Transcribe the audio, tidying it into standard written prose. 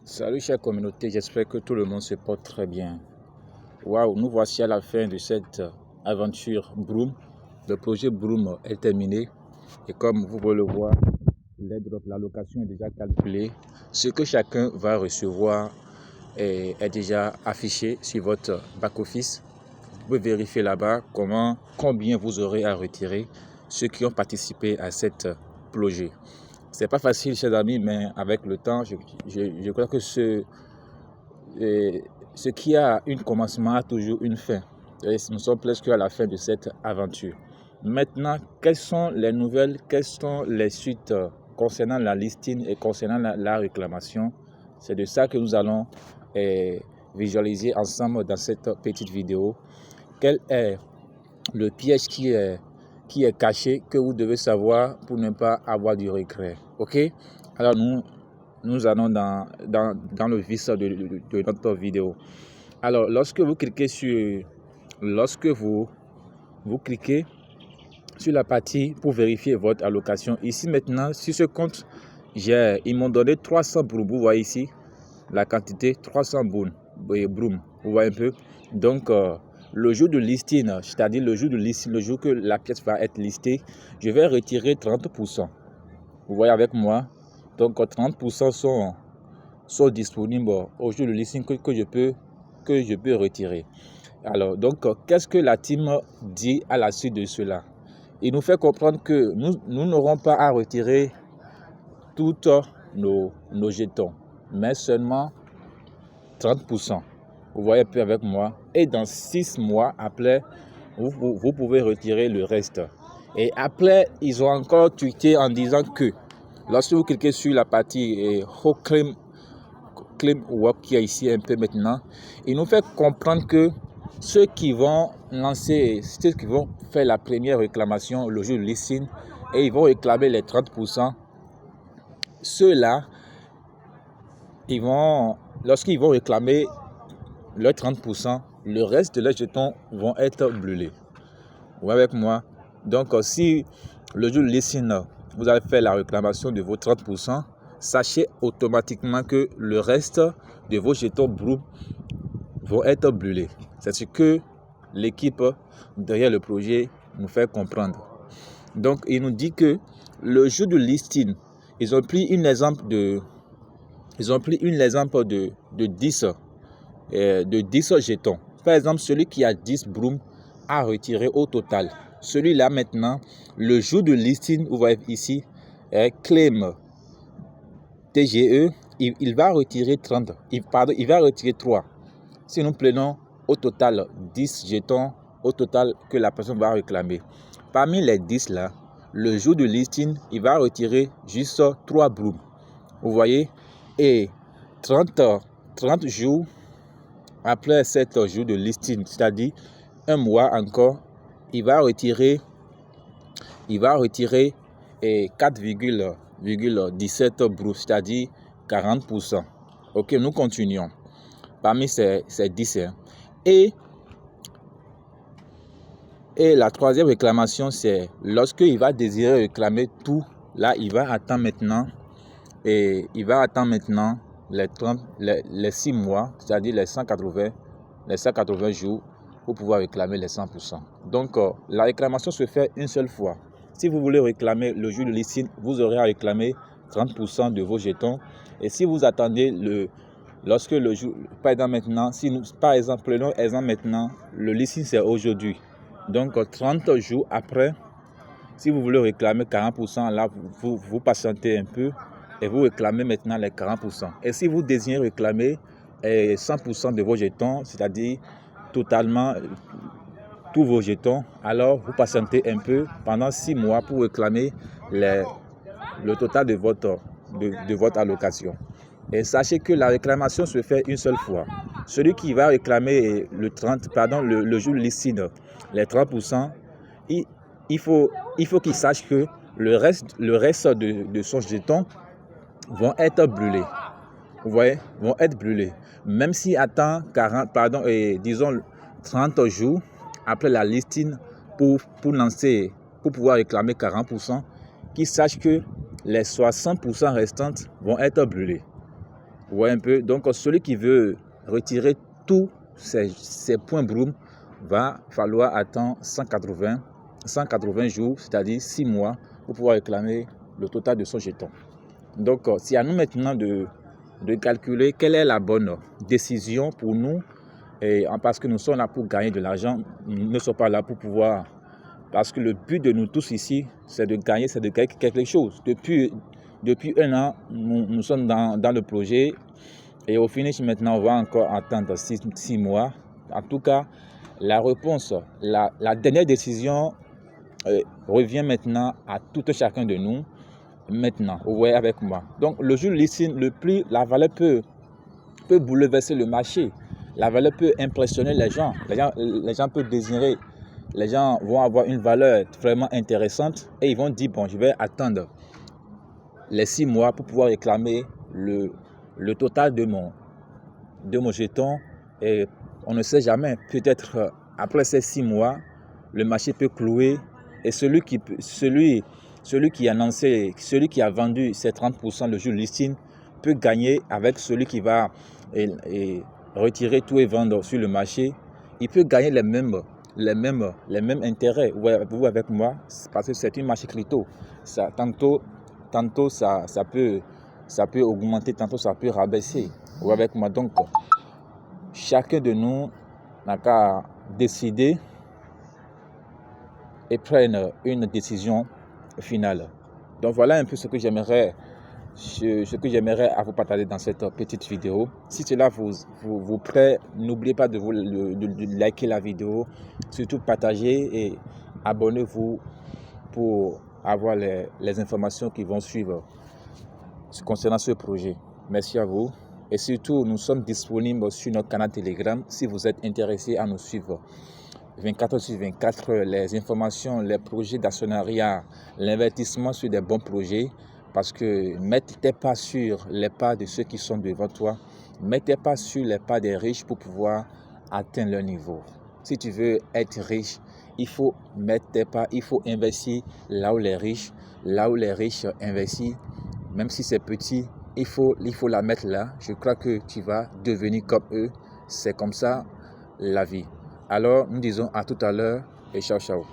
Salut chère communauté, j'espère que tout le monde se porte très bien. Waouh, nous voici à la fin de cette aventure Broom. Le projet Broom est terminé et comme vous pouvez le voir, l'allocation est déjà calculée. Ce que chacun va recevoir est déjà affiché sur votre back-office. Vous pouvez vérifier là-bas combien vous aurez à retirer, ceux qui ont participé à cette projet. C'est pas facile, chers amis, mais avec le temps, je crois que ce qui a un commencement a toujours une fin. Et nous sommes presque à la fin de cette aventure. Maintenant, quelles sont les nouvelles, quelles sont les suites concernant la listing et concernant la réclamation? C'est de ça que nous allons visualiser ensemble dans cette petite vidéo. Quel est le piège qui est caché, que vous devez savoir pour ne pas avoir du regret? Ok? Alors nous allons dans le vif de notre vidéo. Alors, lorsque vous cliquez sur la partie pour vérifier votre allocation, ici maintenant, sur ce compte, ils m'ont donné 300 brooms. Vous voyez ici la quantité 300 brooms. Vous voyez un peu. Donc, le jour de listing, c'est-à-dire le jour que la pièce va être listée, je vais retirer 30%. Vous voyez avec moi. Donc 30% sont disponibles au jour de listing que je peux retirer. Alors, donc, qu'est-ce que la team dit à la suite de cela? Il nous fait comprendre que nous n'aurons pas à retirer tous nos jetons, mais seulement 30%. Vous voyez un peu avec moi. Et dans 6 mois après, vous pouvez retirer le reste. Et après, ils ont encore tweeté en disant que lorsque vous cliquez sur la partie Claim Work qui est ici un peu maintenant, il nous fait comprendre que ceux qui vont faire la première réclamation le jour de listing et ils vont réclamer les 30%, ceux-là, lorsqu'ils vont réclamer leurs 30%, le reste de leurs jetons vont être brûlés. Vous voyez avec moi? Donc, si le jour de listing, vous allez faire la réclamation de vos 30%, sachez automatiquement que le reste de vos jetons Broom vont être brûlés. C'est ce que l'équipe derrière le projet nous fait comprendre. Donc, il nous dit que le jour de listing, ils ont pris un exemple de 10 jetons. Par exemple, celui qui a 10 brooms à retirer au total. Celui-là maintenant, le jour de listing, vous voyez ici, claim TGE, il va retirer 30. Il va retirer 3. Si nous prenons au total 10 jetons, au total que la personne va réclamer. Parmi les 10 là, le jour de listing, il va retirer juste 3 brooms. Vous voyez? Et 30 jours après 7 jours de listing, c'est-à-dire un mois encore, il va retirer 4,17 brooms, c'est-à-dire 40%. Ok, nous continuons. Parmi ces 10. Et la troisième réclamation, c'est lorsqu'il va désirer réclamer tout, là, il va attendre maintenant les 6 mois, c'est-à-dire les 180 jours pour pouvoir réclamer les 100%. Donc, la réclamation se fait une seule fois. Si vous voulez réclamer le jour de listing, vous aurez à réclamer 30% de vos jetons. Et si vous attendez lorsque le jour, par exemple maintenant, prenons exemple maintenant, le listing c'est aujourd'hui. Donc 30 jours après, si vous voulez réclamer 40%, là vous patientez un peu et vous réclamez maintenant les 40%. Et si vous désirez réclamer 100% de vos jetons, c'est-à-dire totalement tous vos jetons, alors vous patientez un peu pendant 6 mois pour réclamer le total de votre allocation. Et sachez que la réclamation se fait une seule fois. Celui qui va réclamer le jour listing, les 30%, il faut qu'il sache que le reste de son jeton vont être brûlés. Vous voyez, vont être brûlés. Même s'il attend 30 jours après la listing pour pouvoir réclamer 40%, qu'il sache que les 60% restantes vont être brûlés. Vous voyez un peu. Donc, celui qui veut retirer tous ces points Broom va falloir attendre 180 jours, c'est-à-dire 6 mois, pour pouvoir réclamer le total de son jeton. Donc, c'est à nous maintenant de calculer quelle est la bonne décision pour nous, et parce que nous sommes là pour gagner de l'argent, nous ne sommes pas là pour pouvoir... Parce que le but de nous tous ici, c'est de gagner quelque chose. Depuis 1 an, nous sommes dans le projet, et au finish maintenant, on va encore attendre 6 mois. En tout cas, la réponse, la dernière décision revient maintenant à tout un chacun de nous. Maintenant, vous voyez avec moi. Donc, le jour listing, le prix, la valeur peut bouleverser le marché. La valeur peut impressionner les gens. Les gens peuvent désirer. Les gens vont avoir une valeur vraiment intéressante et ils vont dire, bon, je vais attendre les 6 mois pour pouvoir réclamer le total de mon jeton. Et on ne sait jamais, peut-être après ces 6 mois, le marché peut clouer et celui qui a annoncé, celui qui a vendu ses 30% le jour listing peut gagner avec celui qui va retirer tout et vendre sur le marché. Il peut gagner les mêmes intérêts. Vous avec moi, parce que c'est une marché crypto. Tantôt ça peut augmenter, tantôt ça peut rabaisser. Vous avec moi. Donc, chacun de nous n'a qu'à décider et prendre une décision finale. Donc voilà un peu ce que j'aimerais à vous partager dans cette petite vidéo. Si cela vous plaît, n'oubliez pas de liker la vidéo, surtout partager et abonnez-vous pour avoir les informations qui vont suivre concernant ce projet. Merci à vous. Et surtout, nous sommes disponibles sur notre canal Telegram si vous êtes intéressé à nous suivre. 24/24, les informations, les projets d'actionnariat, l'investissement sur des bons projets. Parce que ne mettez pas sur les pas de ceux qui sont devant toi. Ne mettez pas sur les pas des riches pour pouvoir atteindre leur niveau. Si tu veux être riche, il faut mettre tes pas, il faut investir là où les riches investissent. Même si c'est petit, il faut la mettre là. Je crois que tu vas devenir comme eux. C'est comme ça la vie. Alors, nous disons à tout à l'heure et ciao, ciao.